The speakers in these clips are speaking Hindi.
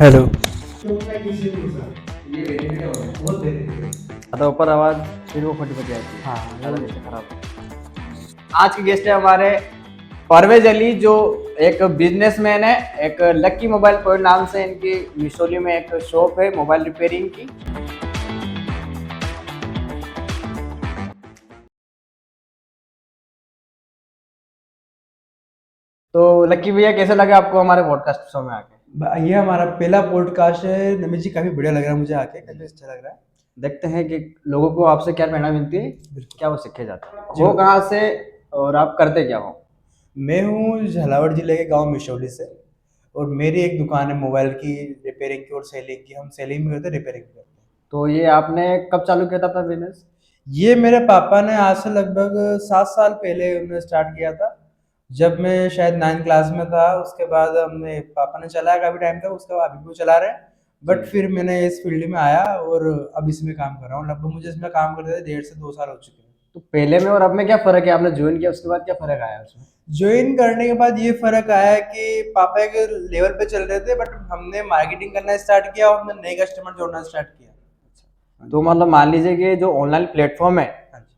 हेलो। बहुत बेनिफिट है। ज़्यादा ऊपर आवाज़ फिर वो फटी-फटी आती है। हाँ, ज़्यादा नीचे खराब। आज के गेस्ट है हमारे परवेज अली, जो एक बिजनेसमैन है। एक लक्की मोबाइल पॉइंट नाम से इनकी मिसौली में एक शॉप है मोबाइल रिपेयरिंग की। तो लक्की भैया, कैसे लगे आपको हमारे पॉडकास्ट शो में आके? ये हमारा पहला पॉडकास्ट है। नमित जी काफी बढ़िया लग रहा है मुझे आके, काफी अच्छा लग रहा है। देखते हैं कि लोगों को आपसे क्या प्रेरणा मिलती है, बिल्कुल। क्या वो सीखे जाते हैं। जी। वो कहाँ से और आप करते क्या हो? मैं हूँ झालावाड़ जिले के गांव मिशौली से, और मेरी एक दुकान है मोबाइल की रिपेयरिंग की और सेलिंग की। हम सेलिंग भी करते हैं, रिपेयरिंग भी करते हैं। तो ये आपने कब चालू किया था अपना बिजनेस? ये मेरे पापा ने आज से लगभग 7 साल पहले उन्होंने स्टार्ट किया था, जब मैं शायद 9 क्लास में था। उसके बाद हमने पापा ने चलाया काफी टाइम तक, उसके बाद अभी भी वो चला रहे हैं। बट जी। फिर मैंने इस फील्ड में आया और अब इसमें काम कर रहा हूँ। लगभग मुझे इसमें काम करते थे 1.5 से 2 साल हो चुके हैं। तो पहले में और अब में क्या फर्क है? आपने ज्वाइन किया उसके बाद क्या फर्क आया उसमें? ज्वाइन करने के बाद ये फर्क आया कि पापा एक लेवल पे चल रहे थे, बट हमने मार्केटिंग करना स्टार्ट किया और हमने नए कस्टमर जोड़ना स्टार्ट किया। हाँ तो जी। मतलब मान लीजिए कि जो ऑनलाइन प्लेटफॉर्म है हाँ जी।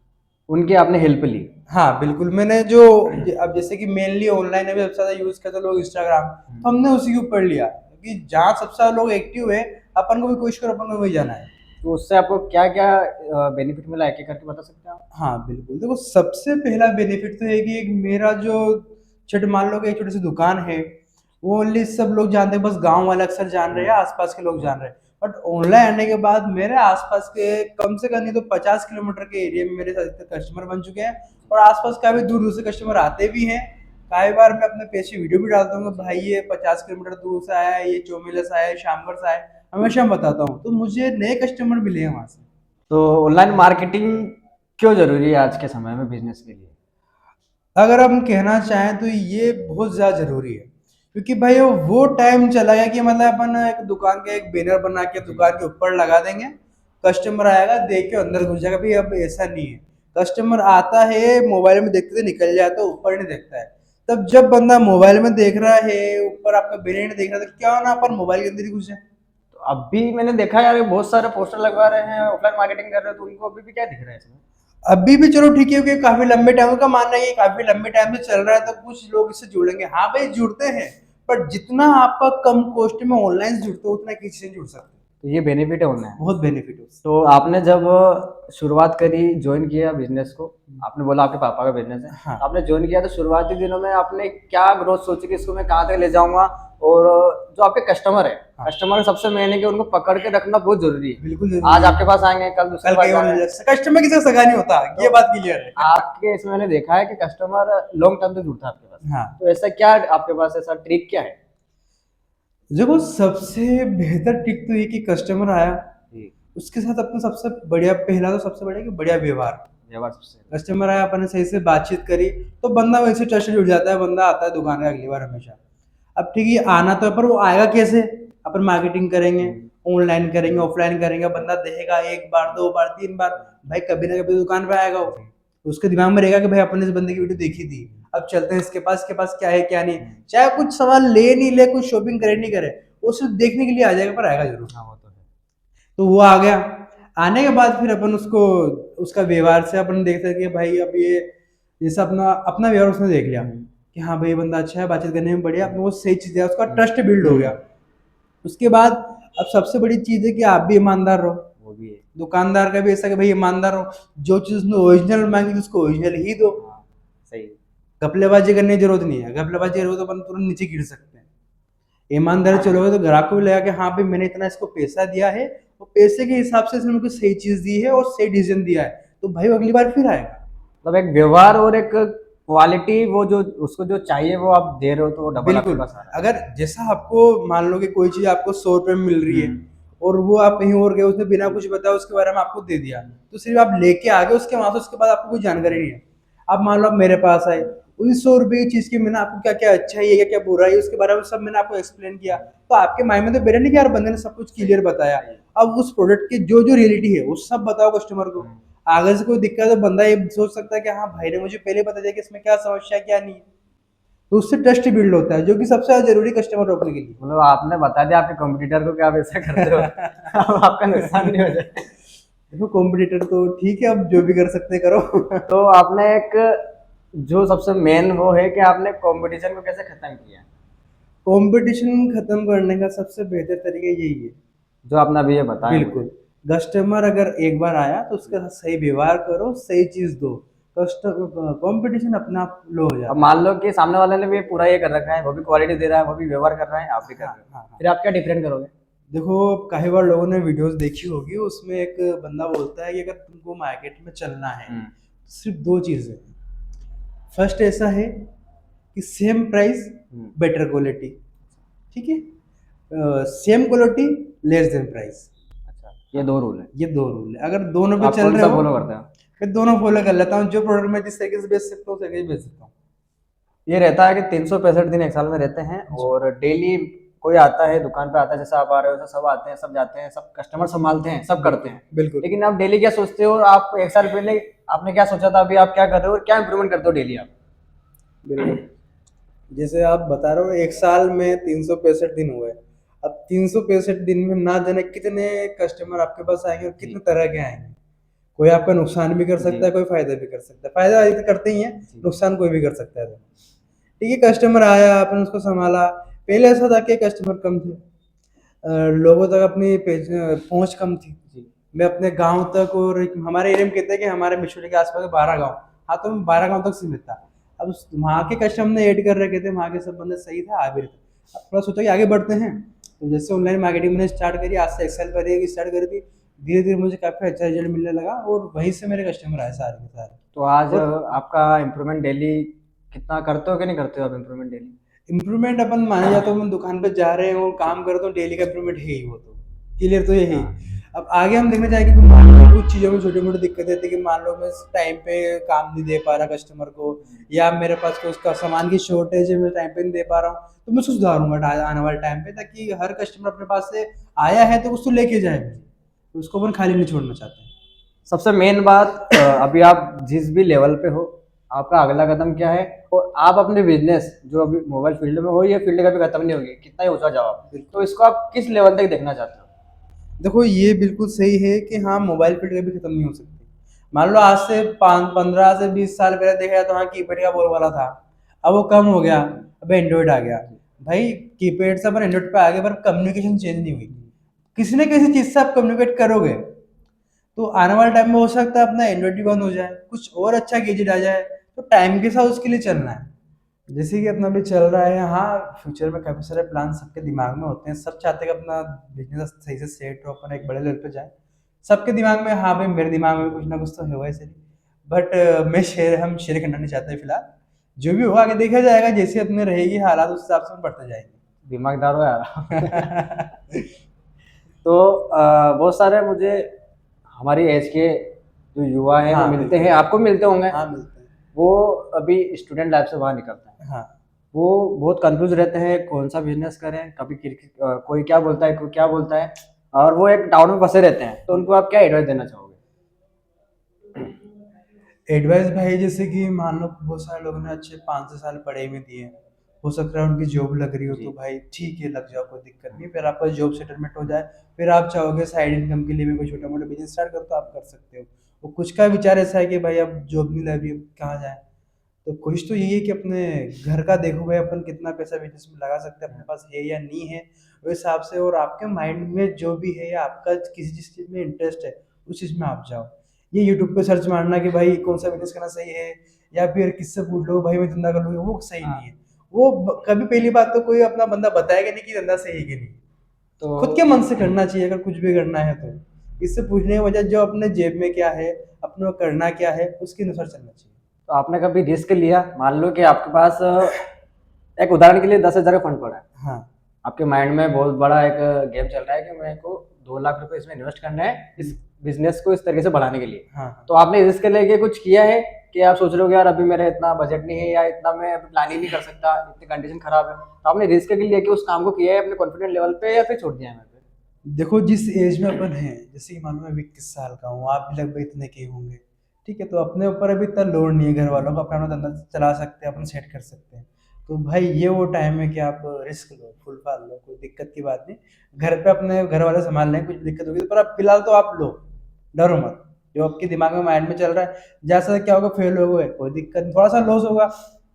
उनकी आपने हेल्प ली। हाँ बिल्कुल, मैंने जो अब जैसे कि मेनली ऑनलाइन अभी सबसे ज्यादा यूज करते हैं लोग इंस्टाग्राम, तो हमने उसी के ऊपर लिया कि जहाँ सबसे ज्यादा लोग एक्टिव है, अपन को भी कोशिश करो, अपन को वही जाना है। तो उससे आपको क्या क्या बेनिफिट मिला, एक एक करके बता सकते हैं आप? हाँ बिल्कुल, देखो सबसे पहला बेनिफिट तो है कि एक मेरा जो छोटे, मान लो कि एक छोटी सी दुकान है, वो ओनली सब लोग जानते हैं, बस गांव वाले अक्सर जान रहे हैं, आसपास के लोग जान रहे हैं। बट ऑनलाइन आने के बाद मेरे आसपास के कम से कम नहीं तो 50 किलोमीटर के एरिया में मेरे साथ कस्टमर बन चुके हैं, और आसपास काफी दूर दूर से कस्टमर आते भी हैं। कई बार मैं अपने पेज की वीडियो भी डालता हूँ कि भाई ये 50 किलोमीटर दूर से आया है, ये चौमेला से आया है, शामगढ़ से आया है, हमेशा मैं बताता हूँ, तो मुझे नए कस्टमर मिले हैं वहां से। तो ऑनलाइन मार्केटिंग क्यों जरूरी है आज के समय में बिजनेस के लिए? अगर हम कहना चाहें तो ये बहुत ज़्यादा ज़रूरी है, क्योंकि भाई वो टाइम चला गया कि मतलब अपन एक दुकान का एक बैनर बना के दुकान के ऊपर लगा देंगे, कस्टमर आएगा देख के अंदर घुस जाएगा। भाई अब ऐसा नहीं है। कस्टमर आता है, मोबाइल में देखते निकल जाता है, ऊपर नहीं देखता है। तब जब बंदा मोबाइल में देख रहा है, ऊपर आपका बैनर नहीं देख रहा, तो क्या ना अपन मोबाइल के अंदर ही घुस जाए। तो अभी मैंने देखा यार, बहुत सारे पोस्टर लगवा रहे हैं, ऑफलाइन मार्केटिंग कर रहे हैं, तो उनको अभी भी क्या दिख रहा है इसमें? अभी भी चलो ठीक है, क्योंकि काफी लंबे टाइम का मानना है कि काफी लंबे टाइम से चल रहा है, तो कुछ लोग इससे जुड़ेंगे। हाँ भाई जुड़ते हैं, पर जितना आपका कम कॉस्ट में ऑनलाइन जुड़ते हो उतना किसी से जुड़ सकते हैं। तो ये बेनिफिट है ऑनलाइन। बहुत बेनिफिट है उससे। तो आपने जब शुरुआत करी, ज्वाइन किया बिजनेस को, आपने बोला आपके पापा का बिजनेस है, हाँ तो आपने ज्वाइन किया तो शुरुआती दिनों में आपने क्या ग्रोथ सोची कि इसको मैं कहाँ तक ले जाऊंगा? और जो आपके कस्टमर है, हाँ कस्टमर सबसे मेन है कि उनको पकड़ के रखना बहुत जरूरी है। बिल्कुल जरूरी आज है। आपके पास आएंगे, कल दूसरे कल पास कहीं और जाएंगे। कस्टमर किसी से सगा नहीं होता, ये तो बात क्लियर है। आपके इसमें मैंने देखा है कि कस्टमर लॉन्ग टर्म तक जुड़ता है आपके पास। हाँ तो ऐसा क्या आपके पास, ऐसा ट्रिक क्या है? देखो, सबसे बेहतर टिक तो ये कि कस्टमर आया, जी। उसके साथ अपना सबसे बढ़िया, पहला तो सबसे बढ़िया कि बढ़िया व्यवहार। व्यवहार सबसे। कस्टमर आया, अपन ने सही से बातचीत करी, तो बंदा वैसे ट्रस्ट जुड़ जाता है, बंदा आता है दुकान पे अगली बार हमेशा। अब ठीक है, आना तो है, पर वो आएगा कैसे? अपन मार्केटिंग करेंगे, ऑनलाइन करेंगे, ऑफलाइन करेंगे, बंदा देखेगा एक बार, दो बार, तीन बार, भाई कभी ना कभी दुकान पे आएगा वो। उसके दिमाग में रहेगा कि भाई अपन ने इस बंदे की वीडियो देखी थी, अब चलते हैं इसके पास क्या है क्या नहीं। चाहे कुछ सवाल ले नहीं ले, कुछ शॉपिंग करे नहीं करे, वो सिर्फ देखने के लिए आ जाएगा, पर आएगा जरूर। हाँ, वो तो है। तो वो आ गया। आने के बाद फिर अपन उसको, उसका व्यवहार से अपन देख सकते हैं कि भाई अब ये जैसे अपना अपना व्यवहार उसने देख लिया कि हाँ भाई ये बंदा अच्छा है, बातचीत करने में बढ़िया, अपने वो सही चीज है, उसका ट्रस्ट बिल्ड हो गया। उसके बाद अब सबसे बड़ी चीज है कि आप भी ईमानदार रहो। वो भी है। दुकानदार का भी ऐसा कि भाई ईमानदार रहो, जो चीज उसने ओरिजिनल मांगी थी उसको ओरिजिनल ही दो। हाँ, सही है। घपलेबाजी करने की जरूरत नहीं है, घपलेबाजी करोगे तो अपन तुरंत नीचे गिर सकते हैं। ईमानदारी चलोगे तो ग्राहक को भी लगेगा कि हाँ भाई मैंने इतना इसको पैसा दिया है, तो पैसे के हिसाब से इसने मुझको सही चीज दी है और सही डिसीजन दिया है, तो भाई वो अगली बार फिर आएगा। मतलब एक व्यवहार और एक क्वालिटी, वो जो उसको जो चाहिए वो आप दे रहे हो, तो वो डबल आपके बिल्कुल। पास आ रहा है। अगर जैसा आपको मान लो कि कोई चीज आपको 100 रुपए में मिल रही है, हम्म। और वो आप कहीं और गए, उसने बिना कुछ बताया उसके बारे में आपको दे दिया, तो सिर्फ आप लेके आ गए उसके वहां से, उसके बाद आपको कोई जानकारी नहीं है। आप मान लो आप मेरे पास आए, उस 100 रुपए की चीज की मैंने आपको क्या क्या अच्छा है, क्या क्या बुरा है, उसके बारे में सब मैंने आपको एक्सप्लेन किया, तो आपके माइंड में तो बेरा नहीं कि यार बंदे ने सब कुछ क्लियर बताया। अब उस प्रोडक्ट की जो जो रियलिटी है वो सब बताओ कस्टमर को। आगे से कोई दिक्कत है तो बंदा ये सोच सकता है कि हाँ भाई ने मुझे पहले बता दिया कि इसमें क्या समस्या है क्या नहीं है। तो उससे ट्रस्ट बिल्ड होता है, जो कि सबसे ज्यादा जरूरी कस्टमर रोकने के लिए। मतलब आपने बता दिया आपके कॉम्पिटिटर को कि आप ऐसा करते हो। अब आपका नुकसान नहीं हो जाए। देखो कॉम्पिटिटर तो ठीक है, अब जो भी कर सकते करो। तो आपने एक जो सबसे मेन वो है कि आपने कंपटीशन को कैसे खत्म किया, कंपटीशन खत्म करने का सबसे बेहतर तरीका यही है। जो आपने अभी ये बताया मुझे। बिल्कुल, कस्टमर अगर एक बार आया तो उसके साथ सही व्यवहार करो, सही चीज दो, कस्टमर कंपटीशन अपने आप लो हो अब जाता है। मान लो कि सामने वाले ने भी पूरा ये कर रखा है, वो भी क्वालिटी दे रहा है, वो भी व्यवहार कर रहा है, आप भी कर हाँ रहे हो, हाँ हाँ। फिर आप क्या डिफरेंट करोगे? देखो काफी बार लोगों ने वीडियोस देखी होगी, उसमें एक बंदा बोलता है कि अगर तुमको मार्केट में चलना है हम्म। तो सिर्फ दो चीजें हैं। फर्स्ट ऐसा है कि सेम प्राइस हम्म। बेटर क्वालिटी, ठीक है, same quality less than price. अच्छा, ये दो रूल है। ये दो रूल है, अगर दोनों तो पे आप चल कौन रहे सा हो। फॉलो करते हो? मैं दोनों फॉलो कर लेता हूँ, जो प्रोडक्ट मैं जिस तरीके से बेच सकता हूँ उस तरीके से बेच सकता हूँ। ये रहता है कि 365 दिन एक साल में रहते हैं, और डेली कोई आता है दुकान पे आता है, जैसे आप आ रहे हो, सब आते हैं, सब जाते हैं, सब कस्टमर संभालते हैं, सब करते हैं। बिल्कुल लेकिन आप डेली क्या सोचते हो, और आप एक साल पहले आपने क्या सोचा था, अभी आप क्या कर रहे हो, और क्या इंप्रूवमेंट करते हो डेली आप? बिल्कुल। जैसे आप बता रहे हो एक साल में 365 दिन हुए, अब 365 दिन में ना जाने कितने कस्टमर आपके पास आएंगे और कितने जी। तरह के आएंगे। कोई आपका नुकसान भी कर सकता जी। है, कोई फायदा भी कर सकता है, फायदा वाले तो करते ही है, जी। नुकसान कोई भी कर सकता है। ठीक है, कस्टमर आया, आपने उसको संभाला। पहले ऐसा था कि कस्टमर कम थे, लोगों तक अपनी पहुंच कम थी। जी। मैं अपने गांव तक, और हमारे एरिया में कहते हैं कि हमारे मिशोली के आसपास 12 गांव, हाँ तो मैं 12 गांव तक सीमित था। अब वहाँ के कस्टमर ने ऐड कर रखे थे, वहाँ के सब बंदे सही था, आ भी रहे थे। अब थोड़ा सोचा कि आगे बढ़ते हैं, तो जैसे ऑनलाइन मार्केटिंग मैंने स्टार्ट करी, आज से एक्सेल पर स्टार्ट करी थी, धीरे धीरे मुझे काफ़ी अच्छा रिजल्ट मिलने लगा, और वहीं से मेरे कस्टमर आए सारे के सारे। तो आज और आपका इम्प्रूवमेंट डेली कितना करते हो कि नहीं करते हो आप इम्प्रूवमेंट डेली? इम्प्रूवमेंट अपन माने जाते हो, हम दुकान पे जा रहे हैं और काम कर रहे हो, डेली का इम्प्रूवमेंट है ही वो तो क्लियर तो यही। हाँ। अब आगे हम देखने जाएंगे कि मान लो कुछ चीज़ों में छोटी मोटी दिक्कतें आती है, कि मान लो मैं टाइम पे काम नहीं दे पा रहा कस्टमर को, या मेरे पास कोई उसका सामान की शॉर्टेज है, मैं टाइम पे नहीं दे पा रहा हूँ, तो मैं उसको सुधारूंगा आने वाले टाइम पे, ताकि हर कस्टमर अपने पास से आया है तो उसको लेके जाए मुझे, तो उसको अपन खाली नहीं छोड़ना चाहते हैं। सबसे मेन बात, अभी आप जिस भी लेवल पे हो, आपका अगला कदम क्या है, और आप अपने बिजनेस जो अभी मोबाइल फील्ड में हो, ये फील्ड कभी खत्म नहीं होगी, कितना ही ऊंचा जाओ आप, तो इसको आप किस लेवल तक देखना चाहते हो? देखो ये बिल्कुल सही है कि हाँ मोबाइल फील्ड कभी खत्म नहीं हो सकती। मान लो आज से 15 से 20 साल पहले देखा जाए तो हाँ कीपैड का बोल वाला था, अब वो कम हो गया, अब एंड्रॉइड आ गया। भाई कीपैड से अपन एंड्रॉइड पे आ गए, पर कम्युनिकेशन चेंज नहीं हुई। किसी न किसी चीज से आप कम्युनिकेट करोगे, तो आने वाले टाइम में हो सकता है अपना एंड्रॉइड भी बंद हो जाए, कुछ और अच्छा गैजेट आ जाए, तो टाइम के साथ उसके लिए चलना है। जैसे कि अपना भी चल रहा है, हाँ फ्यूचर में काफ़ी सारे प्लान सबके दिमाग में होते हैं, सब चाहते हैं कि अपना बिजनेस सही से सेट हो, अपन एक बड़े लेवल पे जाए। सबके दिमाग में, हाँ भाई मेरे दिमाग में भी कुछ ना कुछ तो है वैसे ही, बट हम शेयर करना नहीं चाहते फिलहाल। जो भी होगा आगे देखा जाएगा, जैसे अपने रहेगी हालात उस हिसाब से हम बढ़ते दिमागदार हो यार। जाएंगे। तो बहुत सारे मुझे हमारी एज के जो युवा है वो हाँ मिलते बिल्कुल। हैं, आपको मिलते होंगे। हाँ मिलते हैं। वो अभी स्टूडेंट लाइफ से बाहर निकलते हैं, हाँ वो बहुत कंफ्यूज रहते हैं कौन सा बिजनेस करें, कभी कोई क्या बोलता है, कोई क्या बोलता है, और वो एक डाउन में फंसे रहते हैं, तो उनको आप क्या एडवाइस देना चाहोगे? एडवाइस भाई, जैसे कि मान लो बहुत सारे लोगों ने अच्छे 5 6 साल पढ़े हुए दिए, हो सकता है उनकी जॉब लग रही हो, जी। तो भाई ठीक है लग जाओ, कोई दिक्कत नहीं, फिर आपका जॉब सेटलमेंट हो जाए, फिर आप चाहोगे साइड इनकम के लिए भी कोई छोटा मोटा बिजनेस स्टार्ट करो, तो आप कर सकते हो। वो कुछ का विचार ऐसा है कि भाई अब जॉब नहीं लग रही, अब कहाँ जाए, तो कोशिश तो यही है कि अपने घर का देखो भाई, अपन कितना पैसा बिजनेस में लगा सकते हैं, अपने पास है या नहीं है, उस हिसाब से, और आपके माइंड में जो भी है, या आपका किसी जिस चीज़ में इंटरेस्ट है उस चीज़ में आप जाओ। ये यूट्यूब पे सर्च मारना कि भाई कौन सा बिजनेस करना सही है, या फिर किससे पूछ लो भाई मैं धंधा कर लूँ, वो सही नहीं है। वो कभी पहली बात तो कोई अपना बंदा बताएगा नहीं कि धंधा सही है कि नहीं, तो खुद के मन से करना चाहिए अगर कुछ भी करना है तो। इससे पूछने की वजह जो अपने जेब में क्या है, अपने को करना क्या है, उसके अनुसार चलना चाहिए। तो आपने कभी रिस्क लिया, मान लो कि आपके पास एक उदाहरण के लिए 10,000 का फंड पड़ा है, हाँ आपके माइंड में बहुत बड़ा एक गेम चल रहा है कि मेरे को 2 लाख रुपए इसमें इन्वेस्ट करना है, इस बिजनेस को इस तरीके से बढ़ाने के लिए। हाँ तो आपने रिस्क लेके कुछ किया है कि आप सोच रहे हो कि यार अभी मेरा इतना बजट नहीं है, या इतना मैं अभी प्लानिंग नहीं कर सकता, इतनी कंडीशन खराब है, तो आपने रिस्क के लिए उस काम को किया है अपने कॉन्फिडेंट लेवल पे, या फिर छोड़ दिया है? देखो जिस एज में अपन हैं, जैसे कि मान लो मैं 21 साल का हूँ, आप भी लगभग इतने के ही होंगे, ठीक है, तो अपने ऊपर अभी इतना लोड नहीं है घर वालों का, अपना अपना धंधा चला सकते हैं, अपन सेट कर सकते हैं। तो भाई ये वो टाइम है कि आप रिस्क लो, फुल फाल लो, कोई दिक्कत की बात नहीं। घर पे अपने घर वाले संभाल लेंगे, कुछ दिक्कत होगी तो, पर अब फिलहाल तो आप लो, डरो मत। जो आपके दिमाग में माइंड में चल रहा है, जैसा क्या होगा, फेल हो गए कोई दिक्कत नहीं, थोड़ा सा लॉस होगा,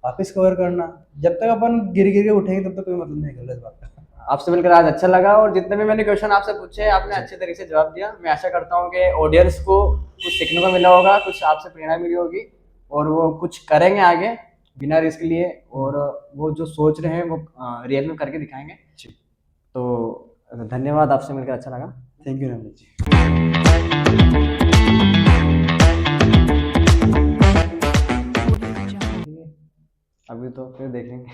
वापिस कवर करना। जब तक अपन गिर गिर के उठेंगे तब तक कोई मतलब नहीं है इस बात का। आपसे मिलकर आज अच्छा लगा, और जितने भी मैंने क्वेश्चन आपसे पूछे आपने अच्छे तरीके से जवाब दिया। मैं आशा करता हूँ कि ऑडियंस को कुछ सीखने को मिला होगा, कुछ आपसे प्रेरणा मिली होगी, और वो कुछ करेंगे आगे बिना रिस्क लिए, और वो जो सोच रहे हैं वो रियल में करके दिखाएंगे। जी, तो धन्यवाद, आपसे मिलकर अच्छा लगा। थैंक यू नमित जी। अभी तो फिर देखेंगे।